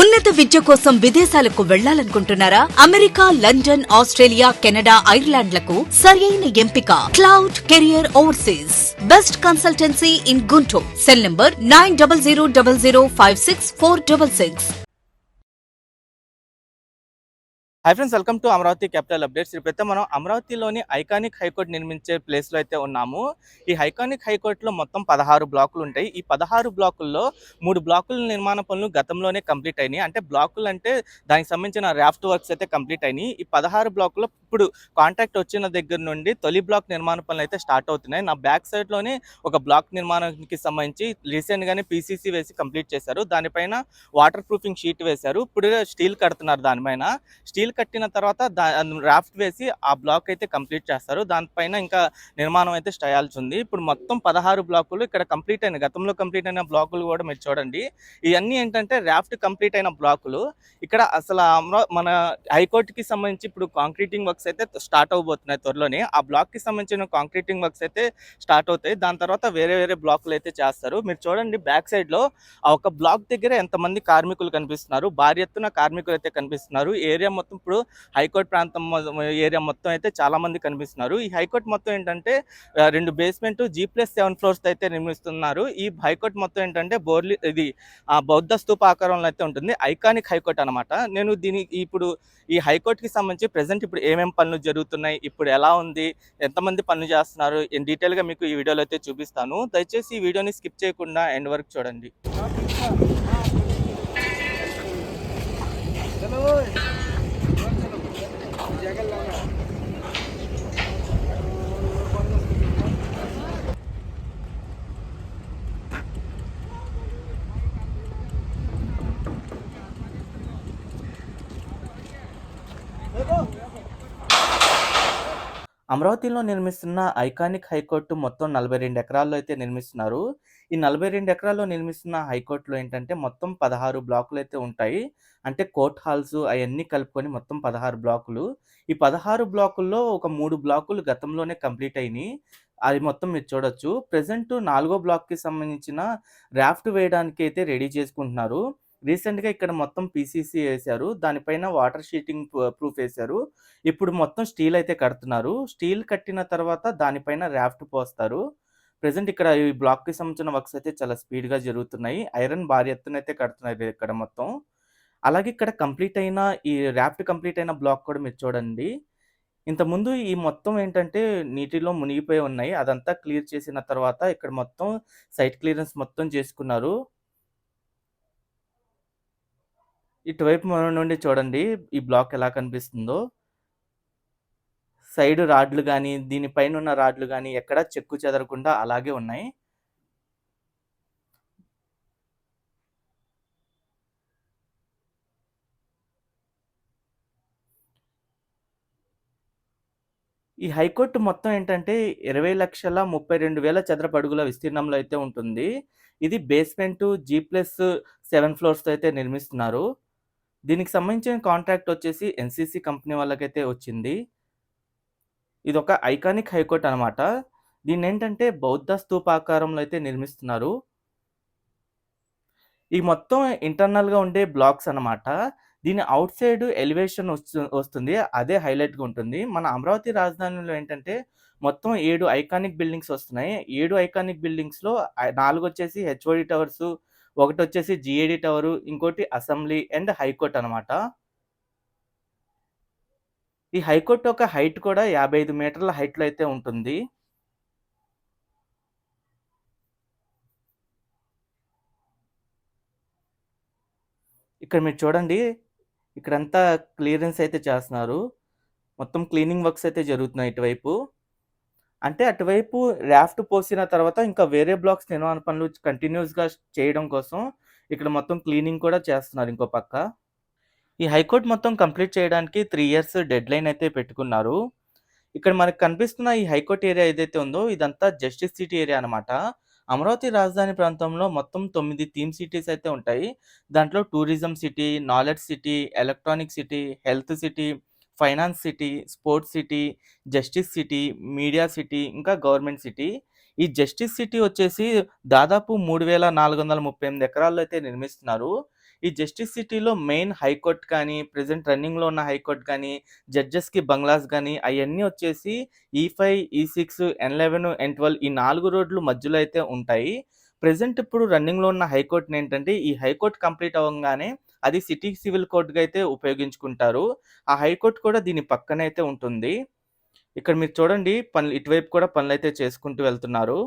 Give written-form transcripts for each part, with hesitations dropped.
ఉన్నత విద్య కోసం విదేశాలకు వెళ్లాలనుకుంటున్నారా? అమెరికా, లండన్, ఆస్ట్రేలియా, కెనడా, ఐర్లాండ్లకు సరియైన ఎంపిక cloud career overseas. Best consultancy in Guntur. Cell number 9000056466. Hi friends, welcome to Amaravati capital updates. ఇప్పుడైతే మనం అమరావతిలోని ఐకానిక్ హైకోర్టు నిర్మించే ప్లేస్లో అయితే ఉన్నాము. ఈ ఐకానిక్ హైకోర్టులో మొత్తం 16 బ్లాకులు ఉంటాయి. ఈ 16 బ్లాకుల్లో 3 బ్లాకుల నిర్మాణ పనులు గతంలోనే కంప్లీట్ అయినాయి. అంటే బ్లాకులు అంటే దానికి సంబంధించిన రాఫ్ట్ వర్క్స్ అయితే కంప్లీట్ అయినాయి. ఈ 16 బ్లాకుల్లో ఇప్పుడు కాంట్రాక్ట్ వచ్చిన దగ్గర నుండి తొలి బ్లాక్ నిర్మాణ పనులు అయితే స్టార్ట్ అవుతున్నాయి. నా బ్యాక్ సైడ్లోనే ఒక బ్లాక్ నిర్మాణానికి సంబంధించి రీసెంట్గానే పీసీసీ వేసి కంప్లీట్ చేశారు. దానిపైన వాటర్ ప్రూఫింగ్ షీట్ వేశారు. ఇప్పుడు స్టీల్ కడుతున్నారు. దానిపైన స్టీల్ కట్టిన తర్వాత రాఫ్ట్ వేసి ఆ బ్లాక్ అయితే కంప్లీట్ చేస్తారు. దానిపైన ఇంకా నిర్మాణం అయితే చేయాల్సి ఉంది. ఇప్పుడు మొత్తం 16 బ్లాకులు ఇక్కడ కంప్లీట్ అయిన, గతంలో కంప్లీట్ అయిన బ్లాకులు కూడా మీరు చూడండి. ఇవన్నీ ఏంటంటే రాఫ్ట్ కంప్లీట్ అయిన బ్లాకులు. ఇక్కడ అసలు మన హైకోర్టుకి సంబంధించి ఇప్పుడు కాంక్రీటింగ్ వర్క్స్ అయితే స్టార్ట్ అవబోతున్నాయి త్వరలోనే. ఆ బ్లాక్కి సంబంధించిన కాంక్రీటింగ్ వర్క్స్ అయితే స్టార్ట్ అవుతాయి. దాని తర్వాత వేరే వేరే బ్లాకులు అయితే చేస్తారు. మీరు చూడండి బ్యాక్ సైడ్లో ఆ ఒక బ్లాక్ దగ్గర ఎంతమంది కార్మికులు కనిపిస్తున్నారు. భారీ ఎత్తున కార్మికులు అయితే కనిపిస్తున్నారు. ఏరియా మొత్తం ఇప్పుడు హైకోర్టు ప్రాంతం ఏరియా మొత్తం అయితే చాలా మంది కనిపిస్తున్నారు. ఈ హైకోర్టు మొత్తం ఏంటంటే 2 బేస్మెంట్ G+7 ఫ్లోర్స్ అయితే నిర్మిస్తున్నారు. ఈ హైకోర్టు మొత్తం ఏంటంటే ఇది బౌద్ధ స్తూప ఆకారంలో అయితే ఉంటుంది. ఐకానిక్ హైకోర్టు అనమాట. నేను ఇప్పుడు ఈ హైకోర్టుకి సంబంధించి ప్రెసెంట్ ఇప్పుడు ఏమేమి పనులు జరుగుతున్నాయి, ఇప్పుడు ఎలా ఉంది, ఎంతమంది పనులు చేస్తున్నారు డీటెయిల్గా మీకు ఈ వీడియోలో అయితే చూపిస్తాను. దయచేసి ఈ వీడియోని స్కిప్ చేయకుండా ఎండ్ వరకు చూడండి. అమరావతిలో నిర్మిస్తున్న ఐకానిక్ హైకోర్టు మొత్తం 42 ఎకరాల్లో అయితే నిర్మిస్తున్నారు. ఈ 42 ఎకరాల్లో నిర్మిస్తున్న హైకోర్టులో ఏంటంటే మొత్తం 16 బ్లాకులు అయితే ఉంటాయి. అంటే కోర్ట్ హాల్స్ అవన్నీ కలుపుకొని మొత్తం 16 బ్లాకులు. ఈ 16 బ్లాకుల్లో ఒక 3 బ్లాకులు గతంలోనే కంప్లీట్ అయినాయి. అది మొత్తం మీరు చూడొచ్చు. ప్రెజెంట్ 4వ బ్లాక్‌కి సంబంధించిన రాఫ్ట్ వేయడానికి అయితే రెడీ చేసుకుంటున్నారు. రీసెంట్‌గా ఇక్కడ మొత్తం పీసీసీ ఏశారు. దానిపైన వాటర్ షీటింగ్ ప్రూఫ్ ఏశారు. ఇప్పుడు మొత్తం స్టీల్ అయితే కడుతున్నారు. స్టీల్ కట్టిన తర్వాత దానిపైన రాఫ్ట్ పోస్తారు. ప్రెజెంట్ ఇక్కడ ఈ బ్లాక్‌కి సంబంధించిన వర్క్స్ అయితే చాలా స్పీడ్‌గా జరుగుతున్నాయి. ఐరన్ భారీ ఎత్తున అయితే కడుతున్నారు ఇక్కడ మొత్తం. అలాగే ఇక్కడ కంప్లీట్ అయిన ఈ రాఫ్ట్ కంప్లీట్ అయిన బ్లాక్ కూడా మీరు చూడండి. ఇంతకుముందు ఈ మొత్తం ఏంటంటే నీటిలో మునిగిపోయి ఉన్నాయి. అదంతా క్లియర్ చేసిన తర్వాత ఇక్కడ మొత్తం సైట్ క్లియరెన్స్ మొత్తం చేసుకున్నారు. ఇటువైపు నుండి చూడండి ఈ బ్లాక్ ఎలా కనిపిస్తుందో. సైడ్ రాడ్లు గానీ, దీనిపైనున్న రాడ్లు గానీ ఎక్కడా చెక్కు చెదరకుండా అలాగే ఉన్నాయి. ఈ హైకోర్టు మొత్తం ఏంటంటే 20,32,000 చదరపు అడుగుల విస్తీర్ణంలో అయితే ఉంటుంది. ఇది బేస్మెంట్ G+7 ఫ్లోర్స్‌తో అయితే నిర్మిస్తున్నారు. దీనికి సంబంధించిన కాంట్రాక్ట్ వచ్చేసి ఎన్‌సీసీ కంపెనీ వాళ్ళకైతే వచ్చింది. ఇదొక ఐకానిక్ హైకోర్ట్ అనమాట. దీన్నేంటంటే బౌద్ధ స్తూపాకారంలో అయితే నిర్మిస్తున్నారు. ఈ మొత్తం ఇంటర్నల్‌గా ఉండే బ్లాక్స్ అనమాట. దీని ఔట్ సైడ్ ఎలివేషన్ వస్తుంది. అదే హైలైట్‌గా ఉంటుంది. మన అమరావతి రాజధానిలో ఏంటంటే మొత్తం 7 ఐకానిక్ బిల్డింగ్స్ వస్తున్నాయి. 7 ఐకానిక్ బిల్డింగ్స్‌లో 4 వచ్చేసి హెచ్ఓడి టవర్సు, ఒకటొచ్చేసి జీఏడీ టవరు, ఇంకోటి అసెంబ్లీ అండ్ హైకోర్ట్ అనమాట. ఈ హైకోర్ట్ యొక్క హైట్ కూడా 55 మీటర్ల హైట్‌లో అయితే ఉంటుంది. ఇక్కడ మీరు చూడండి. ఇక్కడంతా క్లియరెన్స్ అయితే చేస్తున్నారు. మొత్తం క్లీనింగ్ వర్క్స్ అయితే జరుగుతున్నాయి ఇటువైపు. అంటే అటువైపు రాఫ్ట్ పోసిన తర్వాత ఇంకా వేరే బ్లాక్స్ నిర్మాణ పనులు కంటిన్యూయస్‌గా చేయడం కోసం ఇక్కడ మొత్తం క్లీనింగ్ కూడా చేస్తున్నారు ఇంకో పక్క. ఈ హైకోర్ట్ మొత్తం కంప్లీట్ చేయడానికి 3 ఇయర్స్ డెడ్‌లైన్ అయితే పెట్టుకున్నారు. ఇక్కడ మనకు కనిపిస్తున్న ఈ హైకోర్ట్ ఏరియా ఏదైతే ఉందో ఇదంతా జస్టిస్ సిటీ ఏరియా అనమాట. అమరావతి రాజధాని ప్రాంతంలో మొత్తం 9 థీమ్ సిటీస్ అయితే ఉంటాయి. దాంట్లో tourism city, knowledge city, electronic city, health city, finance city, sports city, justice city, media city, ఇంకా గవర్నమెంట్ సిటీ. ఈ జస్టిస్ సిటీ వచ్చేసి దాదాపు 3,438 ఎకరాల్లో అయితే నిర్మిస్తున్నారు. ఈ జస్టిస్ సిటీలో మెయిన్ హైకోర్ట్ కానీ, ప్రెజెంట్ రన్నింగ్‌లో ఉన్న హైకోర్ట్ కానీ, జడ్జెస్‌కి బంగ్లాస్ గానీ అయన్నీ వచ్చేసి E5, E6, N11, N12 ఈ 4 రోడ్లు మధ్యలో అయితే ఉంటాయి. ప్రెజెంట్ ఇప్పుడు రన్నింగ్‌లో ఉన్న హైకోర్ట్‌నేంటంటే ఈ హైకోర్ట్ కంప్లీట్ అవ్వంగానే అది సిటీ సివిల్ కోర్ట్‌గా అయితే ఉపయోగించుకుంటారు. ఆ హైకోర్ట్ కూడా దీని పక్కనే అయితే ఉంటుంది. ఇక్కడ మీరు చూడండి పనులు ఇటువైపు కూడా పనులైతే చేసుకుంటూ వెళ్తున్నారు.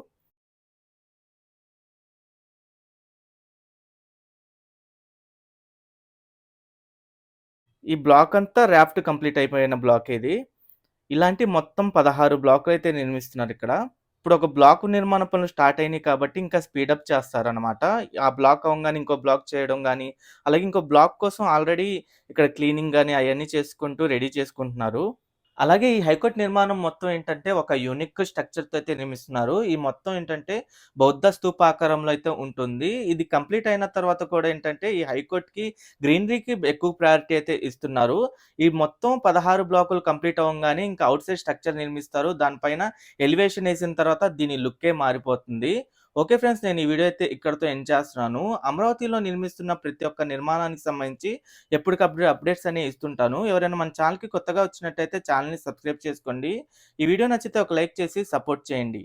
ఈ బ్లాక్ అంతా రాఫ్ట్ కంప్లీట్ అయిపోయిన బ్లాక్ ఇది. ఇలాంటి మొత్తం 16 బ్లాకులైతే నిర్మిస్తున్నారిక్కడ. ఇప్పుడు ఒక బ్లాక్ నిర్మాణ పనులు స్టార్ట్ అయినాయి కాబట్టి ఇంకా స్పీడప్ చేస్తారనమాట. ఆ బ్లాక్ అవ్వంగానే ఇంకో బ్లాక్ చేయడం గాని, అలాగే ఇంకో బ్లాక్ కోసం ఆల్రెడీ ఇక్కడ క్లీనింగ్ గాని అయన్నీ చేసుకుంటూ రెడీ చేసుకుంటున్నారు. అలాగే ఈ హైకోర్ట్ నిర్మాణం మొత్తం ఏంటంటే ఒక యూనిక్ స్ట్రక్చర్‌తో అయితే నిర్మిస్తున్నారు. ఈ మొత్తం ఏంటంటే బౌద్ధ స్తూపాకారంలో అయితే ఉంటుంది. ఇది కంప్లీట్ అయిన తర్వాత కూడా ఏంటంటే ఈ హైకోర్ట్‌కి గ్రీనరీకి ఎక్కువ ప్రయారిటీ అయితే ఇస్తున్నారు. ఈ మొత్తం 16 బ్లాకులు కంప్లీట్ అవ్వంగానే ఇంకా ఔట్ సైడ్ స్ట్రక్చర్ నిర్మిస్తారు. దానిపైన ఎలివేషన్ ఏసిన తర్వాత దీని లుక్కే మారిపోతుంది. ఓకే ఫ్రెండ్స్, నేను ఈ వీడియో అయితే ఇక్కడితో ఎండ్ చేస్తున్నాను. అమరావతిలో నిర్మిస్తున్న ప్రతి ఒక్క నిర్మాణానికి సంబంధించి ఎప్పటికప్పుడు అప్డేట్స్ అనేవి ఇస్తుంటాను. ఎవరైనా మన ఛానల్‌కి కొత్తగా వచ్చినట్టయితే ఛానల్‌ని సబ్స్క్రైబ్ చేసుకోండి. ఈ వీడియో నచ్చితే ఒక లైక్ చేసి సపోర్ట్ చేయండి.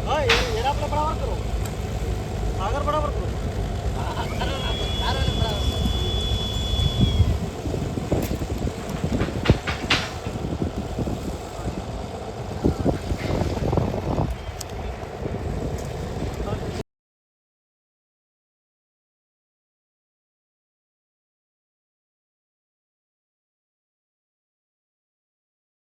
हाँ ये आपला बराबर करो सागर बराबर करो